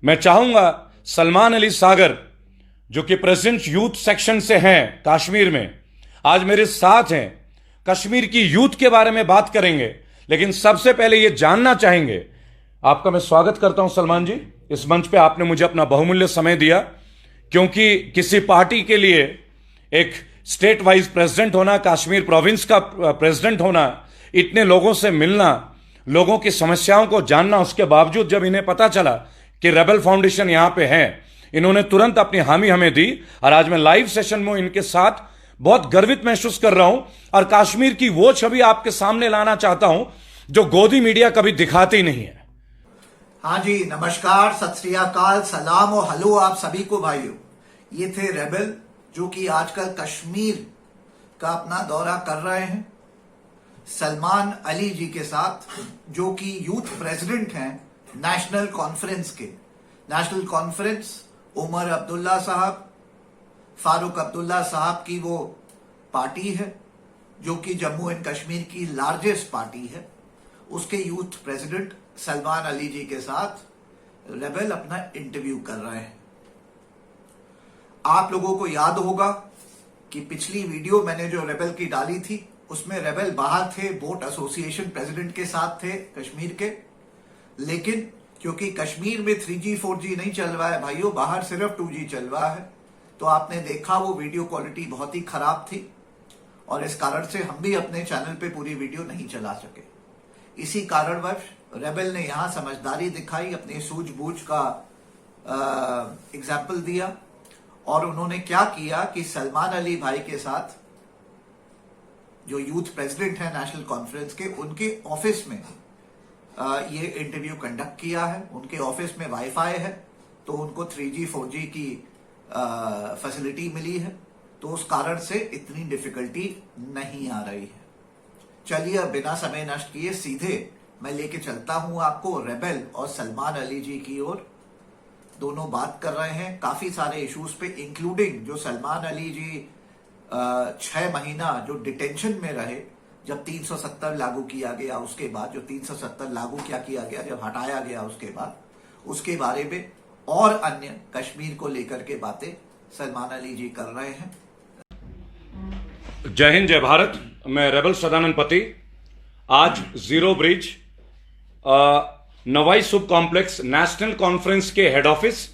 मैं चाहूंगा सलमान अली सागर जो कि प्रेसिडेंट यूथ सेक्शन से हैं कश्मीर में, आज मेरे साथ हैं। कश्मीर की यूथ के बारे में बात करेंगे, लेकिन सबसे पहले ये जानना चाहेंगे। आपका मैं स्वागत करता हूं सलमान जी, इस मंच पे आपने मुझे अपना बहुमूल्य समय दिया, क्योंकि किसी पार्टी के लिए एक स्टेट वाइज प्रेसिडेंट होना, कश्मीर प्रोविंस का प्रेसिडेंट होना, इतने लोगों से मिलना, लोगों की समस्याओं को जानना, उसके बावजूद जब इन्हें पता चला कि रेबल फाउंडेशन यहां पे है, इन्होंने तुरंत अपनी हामी हमें दी। और आज मैं लाइव सेशन में इनके साथ बहुत गर्वित महसूस कर रहा हूं और कश्मीर की वो छवि आपके सामने लाना चाहता हूं जो गोदी मीडिया कभी दिखाती नहीं है। हाँ जी, नमस्कार, सत श्री अकाल, सलाम और हेलो आप सभी को भाइयों। ये थे रेबल जो कि आजकल कश्मीर का अपना दौरा कर रहे हैं सलमान अली जी के साथ, जो कि यूथ प्रेसिडेंट हैं नेशनल कॉन्फ्रेंस के। नेशनल कॉन्फ्रेंस उमर अब्दुल्ला साहब, फारूक अब्दुल्ला साहब की वो पार्टी है जो कि जम्मू एंड कश्मीर की लार्जेस्ट पार्टी है। उसके यूथ प्रेसिडेंट सलमान अली जी के साथ रेबल अपना इंटरव्यू कर रहे हैं। आप लोगों को याद होगा कि पिछली वीडियो मैंने जो रेबल की डाली थी उसमें रेबल बाहर थे, बोट एसोसिएशन प्रेसिडेंट के साथ थे कश्मीर के। लेकिन क्योंकि कश्मीर में 3G 4G नहीं चल रहा है भाइयों, बाहर सिर्फ 2G चल रहा है, तो आपने देखा वो वीडियो क्वालिटी बहुत ही खराब थी और इस कारण से हम भी अपने चैनल पे पूरी वीडियो नहीं चला सके। इसी कारणवश रेबल ने यहां समझदारी दिखाई, अपनी सूझबूझ का एग्जाम्पल दिया और उन्होंने क्या किया कि सलमान अली भाई के साथ जो यूथ प्रेसिडेंट है नेशनल कॉन्फ्रेंस के, उनके ऑफिस में ये इंटरव्यू कंडक्ट किया है। उनके ऑफिस में वाईफाई है तो उनको 3G 4G की फैसिलिटी मिली है, तो उस कारण से इतनी डिफिकल्टी नहीं आ रही है। चलिए अब बिना समय नष्ट किए सीधे मैं लेके चलता हूं आपको रेबल और सलमान अली जी की ओर। दोनों बात कर रहे हैं काफी सारे इश्यूज पे, इंक्लूडिंग जो सलमान अली जी 6 महीना जो डिटेंशन में रहे, जब 370 लागू किया गया, उसके बाद जो 370 लागू क्या किया गया, जब हटाया गया उसके बाद, उसके बारे में और अन्य कश्मीर को लेकर के बातें सलमान अली जी कर रहे हैं। जय हिंद, जय भारत। मैं रेबल सदानंद पति आज जीरो ब्रिज नवाई सुब कॉम्प्लेक्स नेशनल कॉन्फ्रेंस के हेड ऑफिस।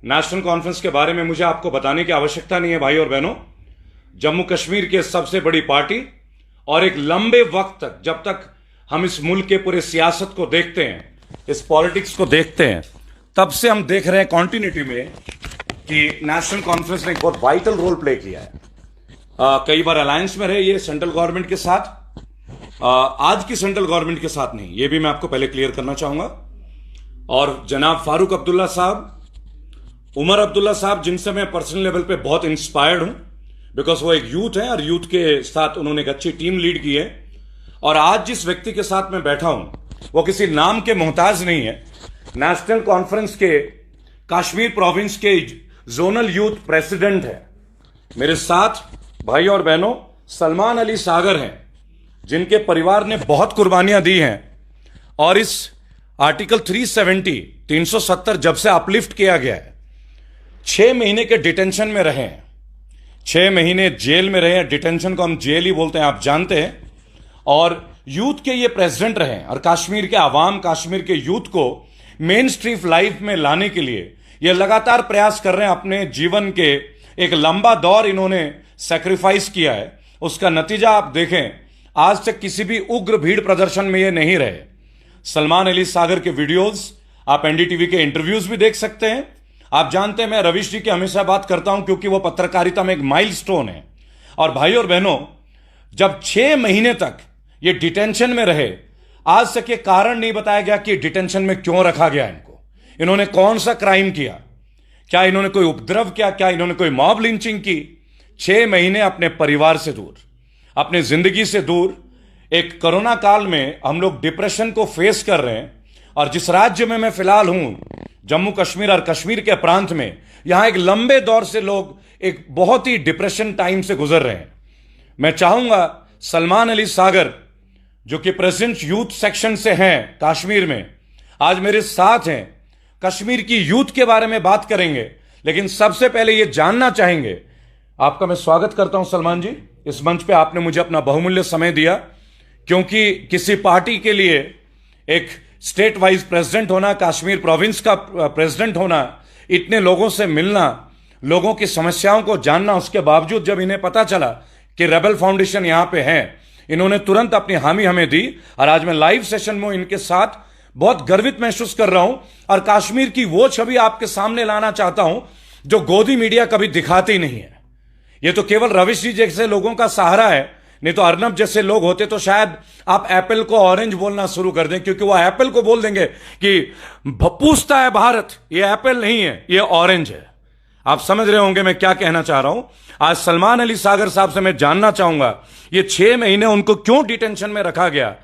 नेशनल कॉन्फ्रेंस के बारे में मुझे आपको बताने की आवश्यकता नहीं है भाई और बहनों। जम्मू कश्मीर की सबसे बड़ी पार्टी और एक लंबे वक्त तक, जब तक हम इस मुल्क के पूरे सियासत को देखते हैं, इस पॉलिटिक्स को देखते हैं, तब से हम देख रहे हैं कॉन्टिन्यूटी में कि नेशनल कॉन्फ्रेंस ने एक बहुत वाइटल रोल प्ले किया है। कई बार अलायंस में रहे ये सेंट्रल गवर्नमेंट के साथ, आज की सेंट्रल गवर्नमेंट के साथ नहीं, ये भी मैं आपको पहले क्लियर करना चाहूंगा। और जनाब फारूक अब्दुल्ला साहब, उमर अब्दुल्ला साहब, जिनसे मैं पर्सनल लेवल पे बहुत इंस्पायर्ड हूं, बिकॉज वो एक यूथ है और यूथ के साथ उन्होंने एक अच्छी टीम लीड की है। और आज जिस व्यक्ति के साथ मैं बैठा हूं वो किसी नाम के मोहताज नहीं है, नेशनल कॉन्फ्रेंस के कश्मीर प्रोविंस के जोनल यूथ प्रेसिडेंट है। मेरे साथ भाई और बहनों सलमान अली सागर हैं, जिनके परिवार ने बहुत कुर्बानियां दी हैं और इस आर्टिकल 370 जब से अपलिफ्ट किया गया है, 6 महीने के डिटेंशन में रहे हैं, 6 महीने जेल में रहे हैं। डिटेंशन को हम जेल ही बोलते हैं, आप जानते हैं। और यूथ के ये प्रेसिडेंट रहे और कश्मीर के आवाम, कश्मीर के यूथ को मेन स्ट्रीम लाइफ में लाने के लिए ये लगातार प्रयास कर रहे हैं। अपने जीवन के एक लंबा दौर इन्होंने सैक्रिफाइस किया है, उसका नतीजा आप देखें। आज तक किसी भी उग्र भीड़ प्रदर्शन में ये नहीं रहे। सलमान अली सागर के वीडियोस आप एनडीटीवी के इंटरव्यूज भी देख सकते हैं। आप जानते हैं मैं रविश जी की हमेशा बात करता हूं, क्योंकि वो पत्रकारिता में एक माइलस्टोन है। और भाई और बहनों, जब 6 महीने तक ये डिटेंशन में रहे, आज तक ये कारण नहीं बताया गया कि डिटेंशन में क्यों रखा गया इनको, इन्होंने कौन सा क्राइम किया, क्या इन्होंने कोई उपद्रव किया, क्या इन्होंने कोई मॉब लिंचिंग की। 6 महीने अपने परिवार से दूर, अपने जिंदगी से दूर। एक कोरोना काल में हम लोग डिप्रेशन को फेस कर रहे हैं और जिस राज्य में मैं फिलहाल हूं, जम्मू कश्मीर और कश्मीर के प्रांत में, यहां एक लंबे दौर से लोग एक बहुत ही डिप्रेशन टाइम से गुजर रहे हैं। मैं चाहूंगा सलमान अली सागर जो कि प्रेसिडेंट यूथ सेक्शन से हैं कश्मीर में, आज मेरे साथ हैं। कश्मीर की यूथ के बारे में बात करेंगे, लेकिन सबसे पहले ये जानना चाहेंगे। आपका मैं स्वागत करता हूं सलमान जी, इस मंच पे आपने मुझे अपना बहुमूल्य समय दिया, क्योंकि किसी पार्टी के लिए एक स्टेट वाइज प्रेसिडेंट होना, कश्मीर प्रोविंस का प्रेसिडेंट होना, इतने लोगों से मिलना, लोगों की समस्याओं को जानना, उसके बावजूद जब इन्हें पता चला कि रेबल फाउंडेशन यहां पे है, इन्होंने तुरंत अपनी हामी हमें दी। और आज मैं लाइव सेशन में इनके साथ बहुत गर्वित महसूस कर रहा हूं और कश्मीर की वो छवि आपके सामने लाना चाहता हूं जो गोदी मीडिया कभी दिखाती नहीं है। ये तो केवल रविश जी जैसे लोगों का सहारा है, नहीं तो अर्नब जैसे लोग होते तो शायद आप एप्पल को ऑरेंज बोलना शुरू कर दें, क्योंकि वो एप्पल को बोल देंगे कि पूछता है भारत, ये एप्पल नहीं है, ये ऑरेंज है। आप समझ रहे होंगे मैं क्या कहना चाह रहा हूं। आज सलमान अली सागर साहब से मैं जानना चाहूंगा ये 6 महीने उनको क्यों डिटेंशन में रखा गया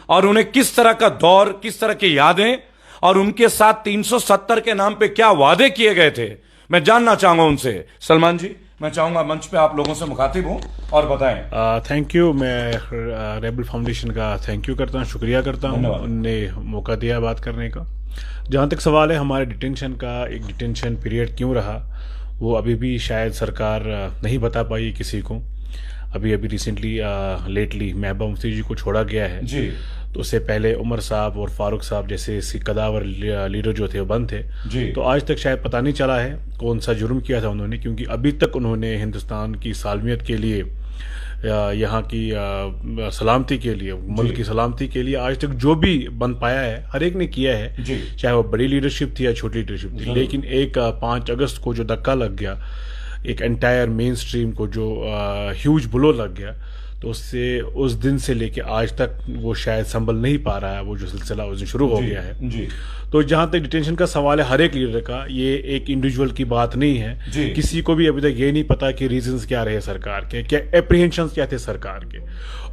और उन्हें किस तरह का दौर, किस तरह की यादें और उनके साथ 370 के नाम पे क्या वादे किए गए थे, मैं जानना चाहूंगा उनसे। सलमान जी, मैं चाहूंगा मंच पे आप लोगों से मुखातिब हूं और बताएं। Thank you. मैं रेबल फाउंडेशन का थैंक यू करता हूं, शुक्रिया करता हूं, उनने मौका दिया बात करने का। जहां तक सवाल है हमारे डिटेंशन का, एक डिटेंशन पीरियड क्यों रहा, वो अभी भी शायद सरकार नहीं बता पाई किसी को। अभी रिसेंटली लेटली महबूबा मुफ्ती जी को छोड़ा गया है जी, तो उससे पहले उमर साहब और फारूक साहब जैसे कदावर लीडर जो थे वो बंद थे जी। तो आज तक शायद पता नहीं चला है कौन सा जुर्म किया था उन्होंने, क्योंकि अभी तक उन्होंने हिंदुस्तान की सालमियत के लिए, यहाँ की सलामती के लिए, मुल्क की सलामती के लिए आज तक जो भी बन पाया है हर एक ने किया है, चाहे वो बड़ी लीडरशिप थी या छोटी लीडरशिप थी। लेकिन एक 5 अगस्त को जो धक्का लग गया, एक एंटायर मेन स्ट्रीम को जो ह्यूज ब्लो लग गया, तो उससे उस दिन से लेके आज तक वो शायद संभल नहीं पा रहा है, वो जो सिलसिला उस दिन शुरू हो गया है जी। तो जहां तक डिटेंशन का सवाल है हर एक लीडर का, ये एक इंडिविजुअल की बात नहीं है। किसी को भी अभी तक ये नहीं पता कि रीजंस क्या रहे सरकार के, क्या एप्रीहेंशंस क्या थे सरकार के।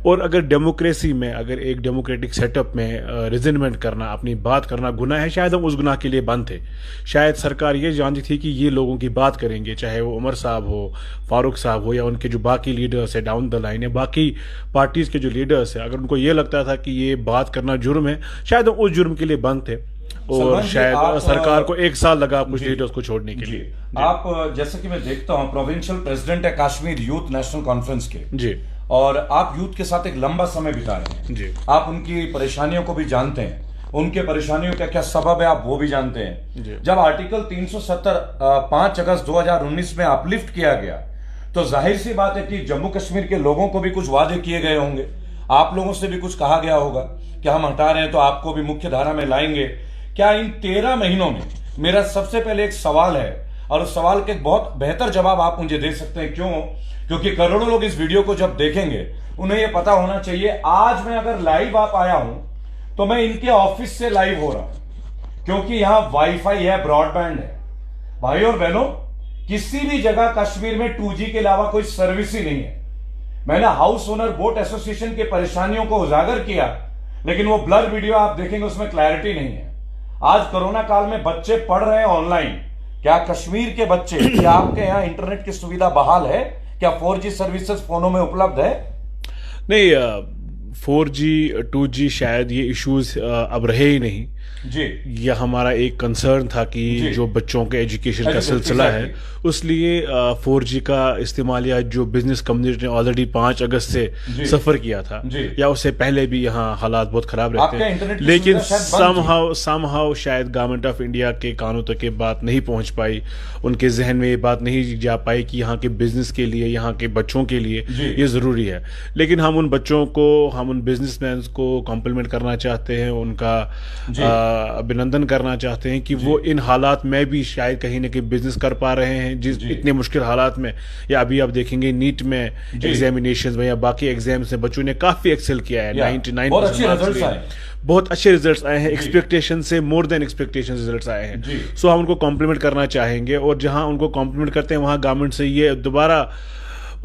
और अगर डेमोक्रेसी में, अगर एक डेमोक्रेटिक सेटअप में रिजनमेंट करना, अपनी बात करना गुनाह है, शायद हम उस गुनाह के लिए बंद थे। शायद सरकार ये जानती थी कि ये लोगों की बात करेंगे, चाहे वो उमर साहब हो, फारूक साहब हो, या उनके जो बाकी लीडर्स है डाउन द लाइन, या बाकी पार्टीज के जो लीडर्स है, अगर उनको ये लगता था कि ये बात करना जुर्म है, शायद हम उस जुर्म के लिए बंद थे। और शायद सरकार को 1 साल लगा कुछ लीडर्स को छोड़ने के लिए। आप जैसे कि मैं देखता हूं प्रोविंशियल प्रेसिडेंट है कश्मीर यूथ नेशनल कॉन्फ्रेंस के जी, और आप यूथ के साथ एक लंबा समय बिता रहे हैं जी। आप उनकी परेशानियों को भी जानते हैं, उनके परेशानियों का क्या सबब है आप वो भी जानते हैं। जब आर्टिकल 370 5 अगस्त 2019 में अपलिफ्ट किया गया, तो जाहिर सी बात है कि जम्मू कश्मीर के लोगों को भी कुछ वादे किए गए होंगे, आप लोगों से भी कुछ कहा गया होगा कि हम हटा रहे हैं तो आपको भी मुख्य धारा में लाएंगे। क्या इन 13 महीनों में, मेरा सबसे पहले एक सवाल है और उस सवाल के बहुत बेहतर जवाब आप मुझे दे सकते हैं, क्यों? क्योंकि करोड़ों लोग इस वीडियो को जब देखेंगे उन्हें यह पता होना चाहिए, आज मैं अगर लाइव आप आया हूं तो मैं इनके ऑफिस से लाइव हो रहा हूं, क्योंकि यहां वाईफाई है, ब्रॉडबैंड है। भाई और बहनों, किसी भी जगह कश्मीर में 2G के अलावा कोई सर्विस ही नहीं है। मैंने हाउस ओनर बोट एसोसिएशन की परेशानियों को उजागर किया, लेकिन वो ब्लर वीडियो आप देखेंगे उसमें क्लैरिटी नहीं है। आज कोरोना काल में बच्चे पढ़ रहे हैं ऑनलाइन, क्या कश्मीर के बच्चे, क्या आपके यहां इंटरनेट की सुविधा बहाल है? क्या 4G सर्विसेज फोनों में उपलब्ध है? नहीं, 4G 2G शायद ये इश्यूज अब रहे ही नहीं जी। यह हमारा एक कंसर्न था कि जो बच्चों के एजुकेशन का सिलसिला है, उसलिए 4G का इस्तेमाल, या जो बिजनेस कम्युनिटी ने ऑलरेडी 5 अगस्त से सफर किया था, या उससे पहले भी यहाँ हालात बहुत खराब रहते हैं, लेकिन समहाउ शायद गवर्नमेंट ऑफ इंडिया के कानों तक ये बात नहीं पहुंच पाई, उनके जहन में ये बात नहीं जा पाई कि यहाँ के बिजनेस के लिए, यहाँ के बच्चों के लिए ये जरूरी है। लेकिन हम उन बच्चों को, हम उन बिजनेसमैन को कॉम्प्लीमेंट करना चाहते हैं, उनका अभिनंदन करना चाहते हैं कि वो इन हालात में भी शायद कहीं ना कहीं बिजनेस कर पा रहे हैं, जिस इतने मुश्किल हालात में। या अभी आप देखेंगे नीट में एग्जामिनेशंस में या बाकी एग्जाम्स में बच्चों ने काफी एक्सेल किया है, 99% बहुत अच्छे रिजल्ट्स आए हैं, एक्सपेक्टेशन से मोर देन एक्सपेक्टेशन रिजल्ट्स आए हैं। सो हम उनको कॉम्प्लीमेंट करना चाहेंगे, और जहां उनको कॉम्प्लीमेंट करते हैं वहां गवर्नमेंट से ये दोबारा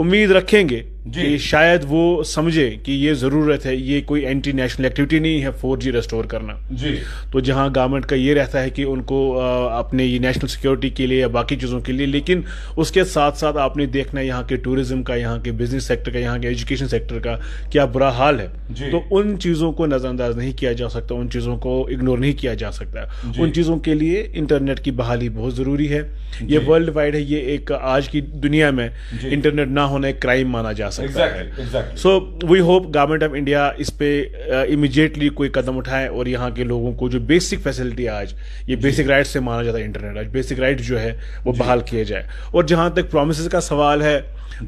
उम्मीद रखेंगे कि शायद वो समझे कि ये ज़रूरत है, ये कोई एंटी नेशनल एक्टिविटी नहीं है 4G रेस्टोर करना जी। तो जहां गवर्नमेंट का ये रहता है कि उनको अपने ये नेशनल सिक्योरिटी के लिए या बाकी चीज़ों के लिए, लेकिन उसके साथ साथ आपने देखना है यहाँ के टूरिज्म का, यहाँ के बिजनेस सेक्टर का, यहाँ के एजुकेशन सेक्टर का क्या बुरा हाल है। तो उन चीज़ों को नज़रअंदाज नहीं किया जा सकता, उन चीज़ों को इग्नोर नहीं किया जा सकता। उन चीज़ों के लिए इंटरनेट की बहाली बहुत ज़रूरी है। ये वर्ल्ड वाइड है, ये एक आज की दुनिया में इंटरनेट ना होना एक क्राइम माना जा सकता है। So we hope government of India इस पे इमीडिएटली कोई कदम उठाए और यहाँ के लोगों को जो बेसिक फैसिलिटी आज ये बेसिक राइट से माना जाता है, इंटरनेट आज बेसिक राइट जो है वो बहाल किए जाए। और जहाँ तक प्रोमिस का सवाल है,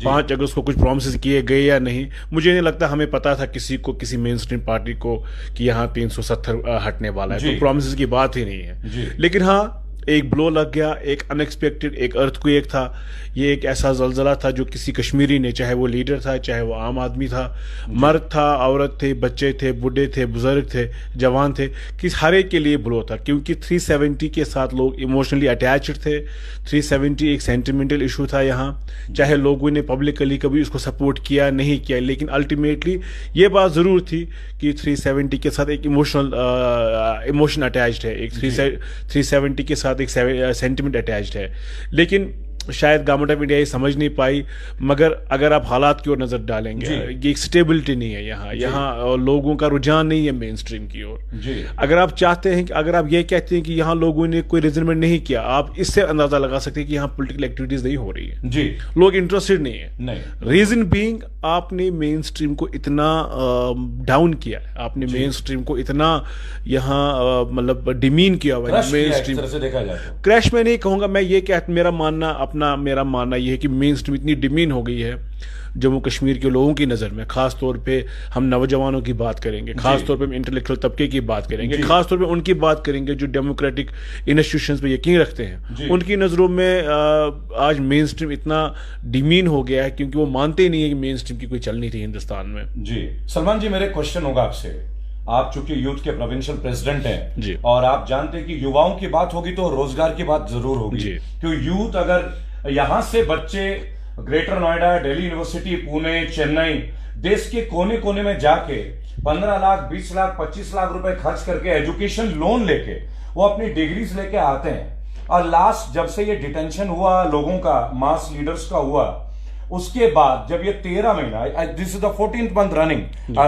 5 अगस्त को कुछ प्रोमिस किए गए या नहीं, मुझे नहीं लगता हमें पता था किसी को, किसी मेन स्ट्रीम पार्टी को कि यहाँ 370 हटने वाला है, तो प्रोमिस की बात ही नहीं है। लेकिन हाँ, एक ब्लो लग गया, एक अनएक्सपेक्टेड एक अर्थक्वेक था। ये एक ऐसा जलजला था जो किसी कश्मीरी ने, चाहे वो लीडर था चाहे वो आम आदमी था, मर्द था, औरत थे, बच्चे थे, बूढ़े थे, बुजुर्ग थे, जवान थे, कि हर एक के लिए ब्लो था, क्योंकि 370 के साथ लोग इमोशनली अटैच्ड थे। 370 एक सेंटिमेंटल इशू था यहाँ, चाहे लोगों ने पब्लिकली कभी उसको सपोर्ट किया नहीं किया, लेकिन अल्टीमेटली ये बात ज़रूर थी कि 370 के साथ एक इमोशन अटैच्ड है, एक 370 के साथ एक सेंटिमेंट अटैच्ड है। लेकिन शायद गवर्नमेंट ऑफ इंडिया ये समझ नहीं पाई। मगर अगर आप हालात की ओर नजर डालेंगे, ये एक स्टेबिलिटी नहीं है यहाँ लोगों का रुझान नहीं है मेन स्ट्रीम की ओर। अगर आप चाहते हैं कि, अगर आप ये कहते हैं कि यहाँ लोगों ने कोई रिजर्वेंट नहीं किया, आप इससे अंदाजा लगा सकते हैं कि यहाँ पॉलिटिकल एक्टिविटीज नहीं हो रही है जी, लोग इंटरेस्टेड नहीं है। रीजन बीइंग, आपने मेन स्ट्रीम को इतना डाउन किया है, आपने मेन स्ट्रीम को इतना यहाँ मतलब डिमीन किया हुआ है। मेन स्ट्रीम क्रैश में नहीं कहूंगा मैं, ये कहता मेरा मानना यह है कि मेन स्ट्रीम इतनी डिमीन हो गई है जम्मू कश्मीर के लोगों की नज़र में। खास तौर पे हम नौजवानों की बात करेंगे, खास तौर पे हम इंटेलेक्चुअल तबके की बात करेंगे, खास तौर पे उनकी बात करेंगे जो डेमोक्रेटिक इंस्टीट्यूशंस पे यकीन रखते हैं। उनकी नज़रों में आज मेन स्ट्रीम इतना डिमीन हो गया है क्योंकि वो मानते ही नहीं है कि मेन स्ट्रीम की कोई चलनी थी हिंदुस्तान में। जी सलमान जी, मेरे क्वेश्चन होगा आपसे, आप चूंकि यूथ के प्रोविंशियल प्रेसिडेंट हैं और आप जानते हैं कि युवाओं की बात होगी तो रोजगार की बात जरूर होगी, क्योंकि यूथ अगर यहां से बच्चे ग्रेटर नोएडा, दिल्ली यूनिवर्सिटी, पुणे, चेन्नई, देश के कोने कोने में जाके 15 लाख, 20 लाख, 25 लाख रुपए खर्च करके एजुकेशन लोन लेके वो अपनी डिग्रीज लेके आते हैं। और लास्ट जब से ये डिटेंशन हुआ लोगों का, मास लीडर्स का हुआ, उसके बाद जब ये 13 महीना, this is the 14th month running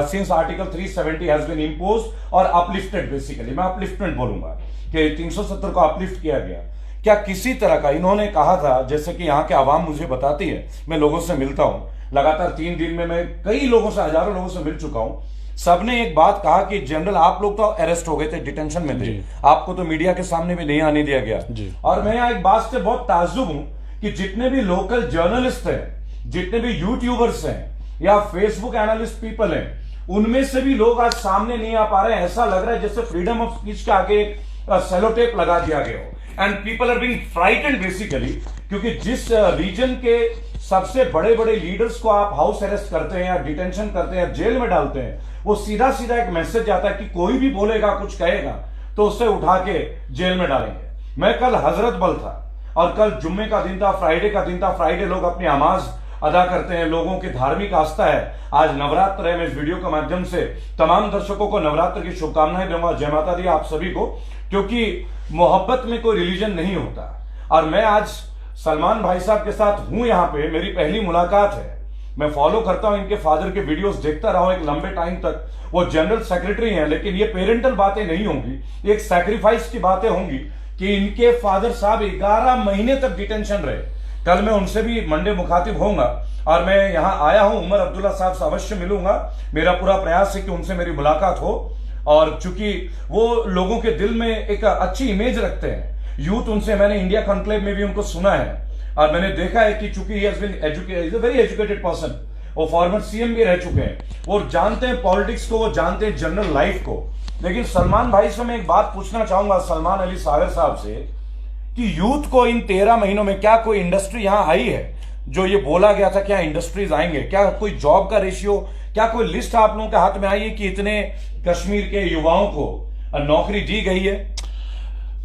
since article 370 has been imposed और अपलिफ्टेड, बेसिकली मैं अपलिफ्टमेंट बोलूंगा कि 370 को अपलिफ्ट किया गया। क्या किसी तरह का, इन्होंने कहा था, जैसे कि यहाँ के आवाम मुझे बताती है, मैं लोगों से मिलता हूं लगातार 3 दिन में, मैं कई लोगों से, हजारों लोगों से मिल चुका हूं, सबने एक बात कहा कि जनरल आप लोग तो अरेस्ट हो गए थे, डिटेंशन में थे, आपको तो मीडिया के सामने भी नहीं आने दिया गया। और मैं यहाँ एक बात से बहुत ताज्जुब हूं कि जितने भी लोकल जर्नलिस्ट हैं, जितने भी यूट्यूबर्स हैं या फेसबुक एनालिस्ट पीपल हैं, उनमें से भी लोग आज सामने नहीं आ पा रहे हैं। ऐसा लग रहा है जैसे फ्रीडम ऑफ स्पीच के आगे सेलोटेप लगा दिया गया हो, and people are being frightened basically, क्योंकि जिस रीजन के सबसे बड़े बड़े लीडर्स को आप हाउस अरेस्ट करते हैं या डिटेंशन करते हैं या जेल में डालते हैं, वो सीधा सीधा एक मैसेज आता है कि कोई भी बोलेगा, कुछ कहेगा तो उससे उठा के जेल में डालेंगे। मैं कल हजरत बल था और कल जुम्मे का दिन था, फ्राइडे का दिन था। फ्राइडे लोग अपनी नमाज अदा करते हैं, लोगों की धार्मिक आस्था है। आज नवरात्र है, मैं इस वीडियो के माध्यम से तमाम दर्शकों को नवरात्र की शुभकामनाएं दूंगा। जय माता दी आप सभी को, क्योंकि मोहब्बत में कोई रिलीजन नहीं होता। और मैं आज सलमान भाई साहब के साथ हूं यहाँ पे, मेरी पहली मुलाकात है। मैं फॉलो करता हूं इनके फादर के वीडियोस, देखता रहा हूं एक लंबे टाइम तक। वो जनरल सेक्रेटरी हैं, लेकिन ये पेरेंटल बातें नहीं होंगी, एक सैक्रिफाइस की बातें होंगी कि इनके फादर साहब 11 महीने तक डिटेंशन रहे। कल मैं उनसे भी मंडे मुखातिब होऊंगा और मैं यहां आया हूं, उमर अब्दुल्ला साहब से अवश्य मिलूंगा। मेरा पूरा प्रयास है कि उनसे मेरी मुलाकात हो, और चूंकि वो लोगों के दिल में एक अच्छी इमेज रखते हैं, यूथ उनसे, मैंने इंडिया कॉन्क्लेव में भी उनको सुना है और मैंने देखा है कि चूंकि he has been educated, is a very educated person, वो फॉर्मर सीएम भी रह चुके हैं, वो जानते हैं पॉलिटिक्स को, वो जानते हैं जनरल लाइफ को। लेकिन सलमान भाई से मैं एक बात पूछना चाहूंगा, सलमान अली सागर साहब से, कि यूथ को इन 13 महीनों में क्या कोई इंडस्ट्री यहां आई है? जो ये बोला गया था क्या इंडस्ट्रीज आएंगे, क्या कोई जॉब का रेशियो, क्या कोई लिस्ट आप लोगों के हाथ में आई है कि इतने कश्मीर के युवाओं को नौकरी दी गई है?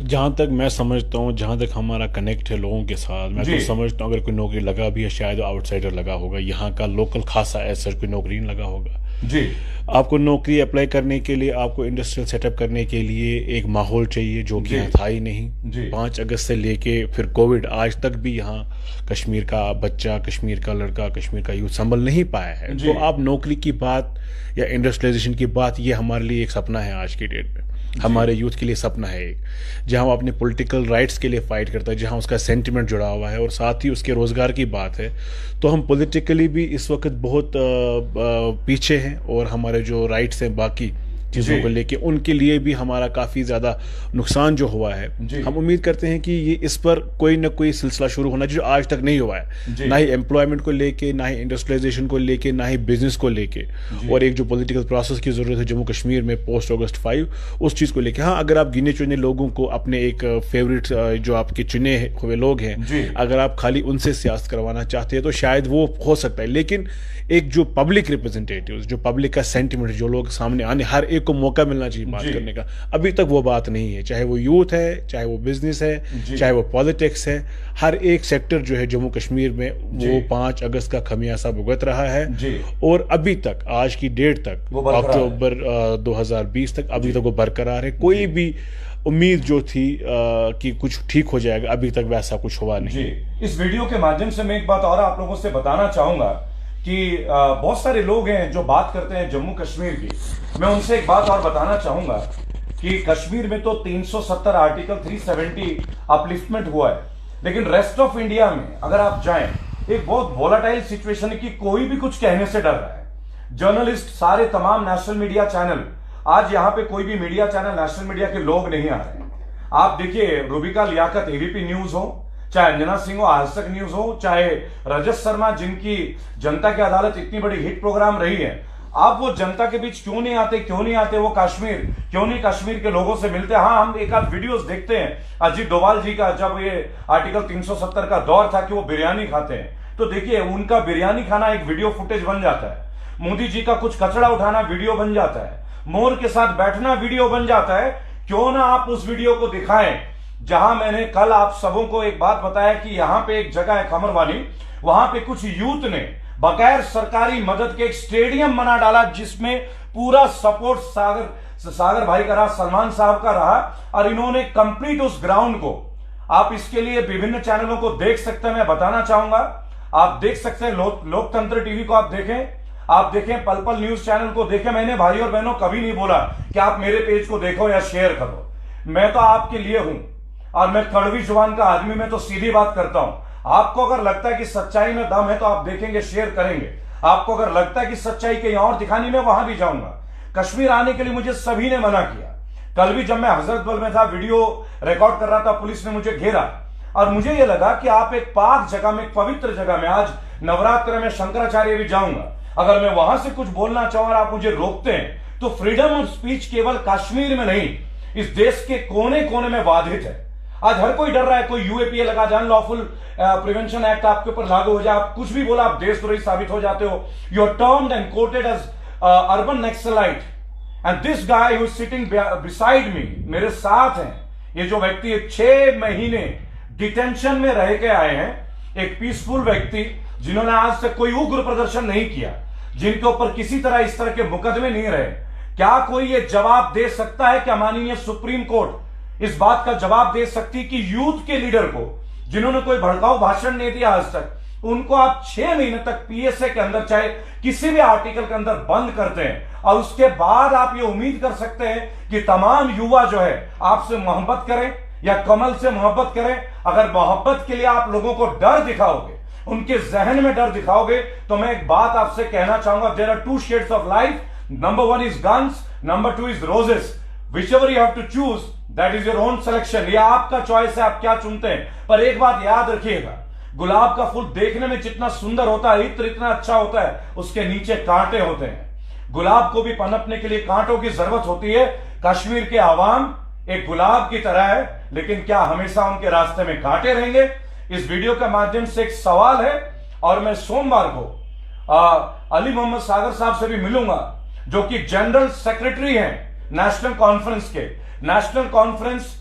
जहाँ तक मैं समझता हूँ, जहाँ तक हमारा कनेक्ट है लोगों के साथ, मैं तो समझता हूँ अगर कोई नौकरी लगा भी है शायद आउटसाइडर लगा होगा, यहाँ का लोकल खासा ऐसा कोई नौकरी नहीं लगा होगा। जी, आपको नौकरी अप्लाई करने के लिए, आपको इंडस्ट्रियल सेटअप करने के लिए एक माहौल चाहिए जो कि यहाँ था ही नहीं। 5 अगस्त से लेके फिर कोविड आज तक भी यहाँ कश्मीर का बच्चा, कश्मीर का लड़का, कश्मीर का यूथ संभल नहीं पाया है। तो आप नौकरी की बात या इंडस्ट्रियलाइजेशन की बात, ये हमारे लिए एक सपना है आज की डेट में, हमारे यूथ के लिए सपना है एक, जहां वो अपने पॉलिटिकल राइट्स के लिए फाइट करता है, जहां उसका सेंटिमेंट जुड़ा हुआ है और साथ ही उसके रोजगार की बात है। तो हम पॉलिटिकली भी इस वक्त बहुत पीछे हैं और हमारे जो राइट्स हैं बाकी चीज़ों को लेके, उनके लिए भी हमारा काफ़ी ज़्यादा नुकसान जो हुआ है। हम उम्मीद करते हैं कि ये इस पर कोई ना कोई सिलसिला शुरू होना चाहिए जो आज तक नहीं हुआ है, ना ही एम्प्लॉयमेंट को लेके, ना ही इंडस्ट्रियलाइजेशन को लेके, ना ही बिजनेस को लेके, और एक जो पॉलिटिकल प्रोसेस की ज़रूरत है जम्मू कश्मीर में पोस्ट अगस्त 5, उस चीज़ को लेके। हाँ, अगर आप गिने चुने लोगों को, अपने एक फेवरेट जो आपके चुने हुए लोग हैं, अगर आप खाली उनसे सियासत करवाना चाहते हैं तो शायद वो हो सकता है, लेकिन एक जो पब्लिक रिप्रेजेंटेटिव्स, जो पब्लिक का सेंटिमेंट, जो लोग सामने आने, हर एक को मौका मिलना चाहिए बात करने का, अभी तक वो बात नहीं है। चाहे वो यूथ है, चाहे वो बिजनेस है, चाहे वो पॉलिटिक्स है, हर एक सेक्टर जो है जम्मू कश्मीर में वो 5 अगस्त का खमियाजा भुगत रहा है। और अभी तक, आज की डेट तक, अक्टूबर 2020 तक अभी तक वो बरकरार है। कोई भी उम्मीद जो थी कि कुछ ठीक हो जाएगा, अभी तक वैसा कुछ हुआ नहीं। इस वीडियो के माध्यम से मैं एक बात और आप लोगों से बताना चाहूंगा कि बहुत सारे लोग हैं जो बात करते हैं जम्मू कश्मीर की। मैं उनसे एक बात और बताना चाहूंगा कि कश्मीर में तो 370 आर्टिकल 370 अपलिफ्टमेंट हुआ है, लेकिन रेस्ट ऑफ इंडिया में अगर आप जाएं, एक बहुत वोलाटाइल सिचुएशन है कि कोई भी कुछ कहने से डर रहा है। जर्नलिस्ट, सारे तमाम नेशनल मीडिया चैनल, आज यहां पे कोई भी मीडिया चैनल, नेशनल मीडिया के लोग नहीं आ रहे हैं। आप देखिए, रूबिका लियाकत एबीपी न्यूज हो, चाहे अंजना सिंह हो आज तक न्यूज हो, चाहे रजत शर्मा जिनकी जनता की अदालत इतनी बड़ी हिट प्रोग्राम रही है, आप वो जनता के बीच क्यों नहीं आते, वो कश्मीर क्यों नहीं कश्मीर के लोगों से मिलते। हाँ, हम एक आध वीडियोस देखते हैं अजीत डोभाल जी का, जब ये आर्टिकल 370 का दौर था कि वो बिरयानी खाते हैं, तो देखिए उनका बिरयानी खाना एक वीडियो फुटेज बन जाता है। मोदी जी का कुछ कचरा उठाना वीडियो बन जाता है, मोर के साथ बैठना वीडियो बन जाता है। क्यों ना आप उस वीडियो को दिखाएं जहां मैंने कल आप सबों को एक बात बताया कि यहां पे एक जगह है खमरवानी, वहां पे कुछ यूथ ने बगैर सरकारी मदद के एक स्टेडियम बना डाला, जिसमें पूरा सपोर्ट सागर भाई का रहा, सलमान साहब का रहा, और इन्होंने कंप्लीट उस ग्राउंड को, आप इसके लिए विभिन्न चैनलों को देख सकते हैं। मैं बताना चाहूंगा, आप देख सकते हैं लोकतंत्र टीवी को, आप देखें पल पल न्यूज चैनल को देखें। मैंने भाई और बहनों कभी नहीं बोला कि आप मेरे पेज को देखो या शेयर करो, मैं तो आपके लिए हूं और मैं कड़वी जुबान का आदमी, मैं तो सीधी बात करता हूं। आपको अगर लगता है कि सच्चाई में दम है तो आप देखेंगे, शेयर करेंगे। आपको अगर लगता है कि सच्चाई कहीं और दिखानी, मैं वहां भी जाऊंगा। कश्मीर आने के लिए मुझे सभी ने मना किया। कल भी जब मैं हजरतबल में था, वीडियो रिकॉर्ड कर रहा था, पुलिस ने मुझे घेरा और मुझे यह लगा कि आप एक पाक जगह में, एक पवित्र जगह में, आज नवरात्र में शंकराचार्य भी जाऊंगा, अगर मैं वहां से कुछ बोलना चाहूं और आप मुझे रोकते हैं, तो फ्रीडम ऑफ स्पीच केवल कश्मीर में नहीं, इस देश के कोने कोने में बाधित है। आज हर कोई डर रहा है, कोई यूएपीए लगा जाए, अनलॉफुल प्रिवेंशन एक्ट आपके ऊपर लागू हो जाए, आप कुछ भी बोला आप देशद्रोही साबित हो जाते हो। You are termed and quoted as urban naxalite, and this guy who is sitting beside me, मेरे साथ हैं, ये जो व्यक्ति 6 महीने डिटेंशन में रह के आए हैं, एक पीसफुल व्यक्ति जिन्होंने आज तक कोई उग्र प्रदर्शन नहीं किया, जिनके ऊपर किसी तरह इस तरह के मुकदमे नहीं रहे, क्या कोई ये जवाब दे सकता है? क्या माननीय सुप्रीम कोर्ट इस बात का जवाब दे सकती कि यूथ के लीडर को, जिन्होंने कोई भड़काऊ भाषण नहीं दिया आज तक, उनको आप 6 महीने तक पीएसए के अंदर, चाहे किसी भी आर्टिकल के अंदर बंद करते हैं, और उसके बाद आप ये उम्मीद कर सकते हैं कि तमाम युवा जो है आपसे मोहब्बत करें या कमल से मोहब्बत करें? अगर मोहब्बत के लिए आप लोगों को डर दिखाओगे, उनके जहन में डर दिखाओगे, तो मैं एक बात आपसे कहना चाहूंगा, there are 2 shades of life, number 1 is guns, number 2 is roses, whichever you have to choose, that is your own selection, ये आपका चॉइस है, आप क्या चुनते हैं। पर एक बात याद रखिएगा, गुलाब का फूल देखने में जितना सुंदर होता है, इत्र इतना अच्छा होता है, उसके नीचे कांटे होते हैं। गुलाब को भी पनपने के लिए कांटों की जरूरत होती है। कश्मीर के आवाम एक गुलाब की तरह है, लेकिन क्या हमेशा उनके रास्ते में कांटे रहेंगे? इस वीडियो के माध्यम से एक सवाल है, और मैं सोमवार को अली मोहम्मद सागर साहब से भी मिलूंगा, जो कि जनरल सेक्रेटरी हैं नेशनल कॉन्फ्रेंस के। नेशनल कॉन्फ्रेंस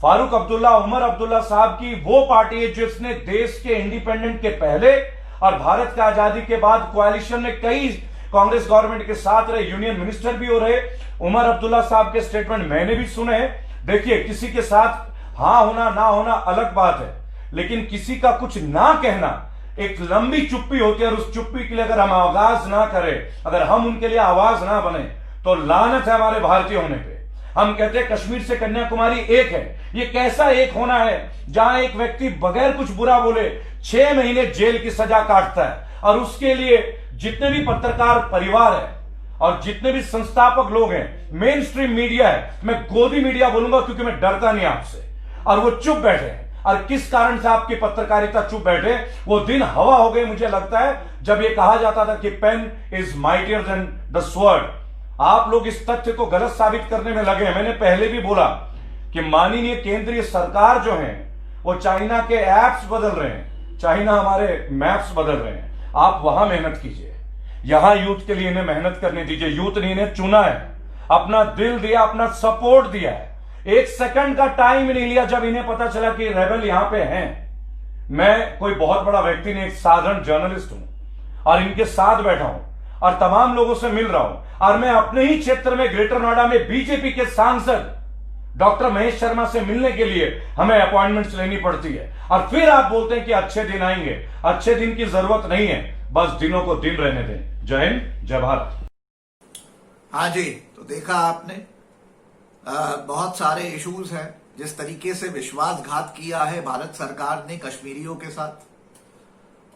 फारूक अब्दुल्ला, उमर अब्दुल्ला साहब की वो पार्टी है जिसने देश के इंडिपेंडेंट के पहले और भारत की आजादी के बाद कोalition में कई कांग्रेस गवर्नमेंट के साथ रहे, यूनियन मिनिस्टर भी हो रहे। उमर अब्दुल्ला साहब के स्टेटमेंट मैंने भी सुने हैं। देखिए, किसी के साथ हाँ होना ना होना अलग बात है, लेकिन किसी का कुछ ना कहना एक लंबी चुप्पी होती है, और उस चुप्पी के लिए अगर हम आवाज ना करें, अगर हम उनके लिए आवाज ना बने, तो लानत है हमारे भारतीय होने पे। हम कहते हैं कश्मीर से कन्याकुमारी एक है। ये कैसा एक होना है जहां एक व्यक्ति बगैर कुछ बुरा बोले 6 महीने जेल की सजा काटता है, और उसके लिए जितने भी पत्रकार परिवार है और जितने भी संस्थापक लोग हैं, मेन स्ट्रीम मीडिया है, मैं गोदी मीडिया बोलूंगा क्योंकि मैं डरता नहीं आपसे, और वो चुप बैठे हैं। और किस कारण से आपकी पत्रकारिता चुप बैठे? वो दिन हवा हो गए, मुझे लगता है, जब ये कहा जाता था कि pen is mightier than the sword. आप लोग इस तथ्य को गलत साबित करने में लगे हैं। मैंने पहले भी बोला कि माननीय केंद्रीय सरकार जो है वो चाइना के एप्स बदल रहे हैं, चाइना हमारे मैप्स बदल रहे हैं। आप वहां मेहनत कीजिए, यहां यूथ के लिए इन्हें मेहनत करने दीजिए। यूथ ने इन्हें चुना है, अपना दिल दिया, अपना सपोर्ट दिया है। 1 सेकंड का टाइम नहीं लिया जब इन्हें पता चला कि रेबल यहां पे हैं। मैं कोई बहुत बड़ा व्यक्ति नहीं, एक साधारण जर्नलिस्ट हूं और इनके साथ बैठा हूं और तमाम लोगों से मिल रहा हूं। और मैं अपने ही क्षेत्र में ग्रेटर नोएडा में बीजेपी के सांसद डॉक्टर महेश शर्मा से मिलने के लिए हमें अपॉइंटमेंट्स लेनी पड़ती है, और फिर आप बोलते हैं कि अच्छे दिन आएंगे। अच्छे दिन की जरूरत नहीं है, बस दिनों को दिन रहने दें। जय हिंद, जय भारत। हाँ जी, तो देखा आपने, बहुत सारे इश्यूज हैं। जिस तरीके से विश्वासघात किया है भारत सरकार ने कश्मीरियों के साथ,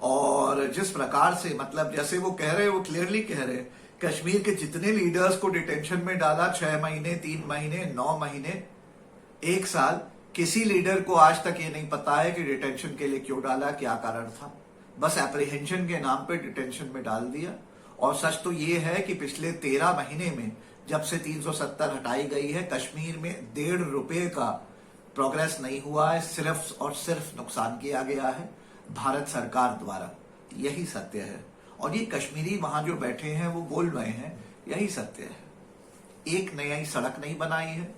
और जिस प्रकार से, मतलब जैसे वो कह रहे हैं, वो क्लियरली कह रहे हैं, कश्मीर के जितने लीडर्स को डिटेंशन में डाला, 6 महीने, 3 महीने, 9 महीने, 1 साल, किसी लीडर को आज तक ये नहीं पता है कि डिटेंशन के लिए क्यों डाला, क्या कारण था। बस एप्रीहेंशन के नाम पे डिटेंशन में डाल दिया। और सच तो ये है कि पिछले 13 महीने में जब से 370 हटाई गई है, कश्मीर में ₹1.5 का प्रोग्रेस नहीं हुआ है, सिर्फ और सिर्फ नुकसान किया गया है भारत सरकार द्वारा। यही सत्य है, और ये कश्मीरी वहां जो बैठे हैं वो बोल रहे हैं, यही सत्य है। एक नई सड़क नहीं बनाई है,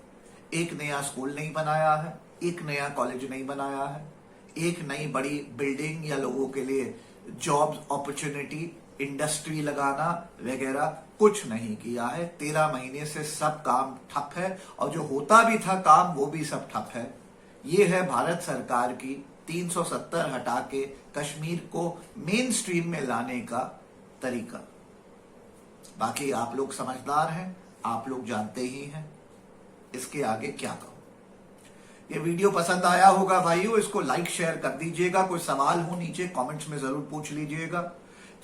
एक नया स्कूल नहीं बनाया है, एक नया कॉलेज नहीं बनाया है, एक नई बड़ी बिल्डिंग या लोगों के लिए जॉब अपॉर्चुनिटी, इंडस्ट्री लगाना वगैरह कुछ नहीं किया है। 13 महीने से सब काम ठप है, और जो होता भी था काम वो भी सब ठप है। ये है भारत सरकार की 370 हटा के कश्मीर को मेन स्ट्रीम में लाने का तरीका। बाकी आप लोग समझदार हैं, आप लोग जानते ही हैं, इसके आगे क्या कहूं। ये वीडियो पसंद आया होगा भाइयों, इसको लाइक शेयर कर दीजिएगा। कोई सवाल हो नीचे कमेंट्स में जरूर पूछ लीजिएगा।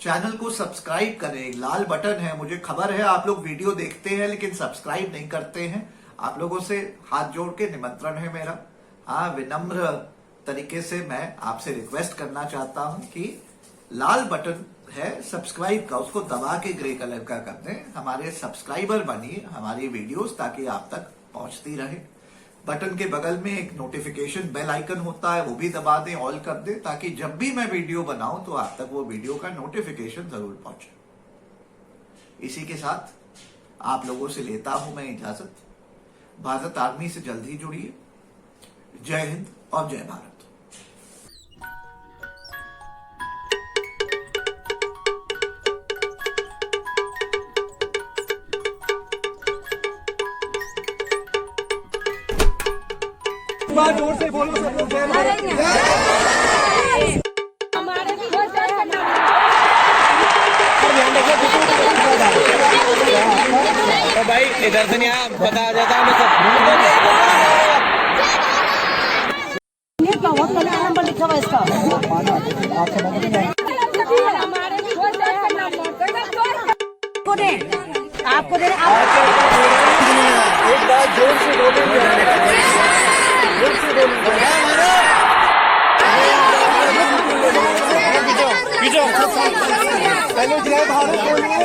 चैनल को सब्सक्राइब करें, लाल बटन है। मुझे खबर है आप लोग वीडियो देखते हैं लेकिन सब्सक्राइब नहीं करते हैं। आप लोगों से हाथ जोड़ के निमंत्रण है मेरा, हाँ, विनम्र तरीके से मैं आपसे रिक्वेस्ट करना चाहता हूं कि लाल बटन है सब्सक्राइब का, उसको दबा के ग्रे कलर का कर दें। हमारे सब्सक्राइबर बनिए हमारी वीडियोस, ताकि आप तक पहुंचती रहे। बटन के बगल में एक नोटिफिकेशन बेल आइकन होता है, वो भी दबा दें, ऑल कर दें, ताकि जब भी मैं वीडियो बनाऊं तो आप तक वो वीडियो का नोटिफिकेशन जरूर पहुंचे। इसी के साथ आप लोगों से लेता हूं मैं इजाजत। भारत आर्मी से जल्द ही जुड़िए। जय हिंद और जय भारत। जोर से बोलो सब लोग। तो भाई इधर से नहीं आया, पता आ जाता हमें सब। लिखा हुआ इसका आपको दे एक बार जोर से बोलेंगे। पहले जय भारत बोलिए।